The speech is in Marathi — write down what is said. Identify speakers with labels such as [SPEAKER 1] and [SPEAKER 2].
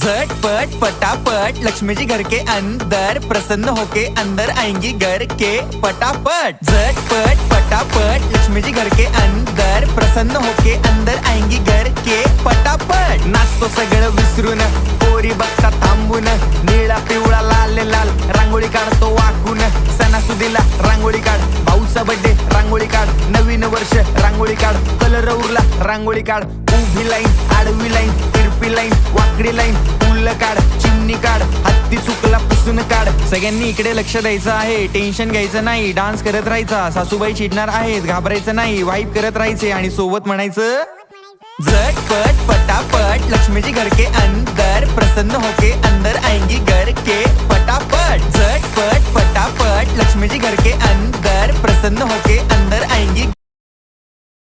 [SPEAKER 1] झटपट पटापट लक्ष्मी जी घर के अंदर प्रसन्न होके अंदर आएंगी घर के पटापट। झटपट पटापट लक्ष्मी जी घर के अंदर प्रसन्न होके अंदर आएंगी घर के पटापट। नाचतो सगळं विसरून पोरी बघता थांबून, निळा पिवळा लाल लाल रांगोळी काढतो वाकून। सणासुदीला रांगोळी काढ, भाऊचा बर्थडे रांगोळी काढ, नवीन वर्ष रांगोळी काढ, कलर उरला रांगोळी काढ। उभी लाईन, आडवी लाईन, तिरपी लाईन, वाकडी लाईन, फुल काढ, चिमणी काढ, हत्ती चुकला पुसून काढ। सगळ्यांनी इकडे लक्ष द्यायचं आहे, टेन्शन घ्यायचं नाही, डान्स करत राहायचा। सासूबाई चिडणार आहेत, घाबरायचं नाही, वाईप करत राहायचे आणि सोबत म्हणायचं झटपट पटापट लक्ष्मी जी घर के अंदर प्रसन्न होके अंदर आएंगी घर के पटापट। झटपट पटापट लक्ष्मी जी घर के अंदर प्रसन्न होके अंदर आएंगी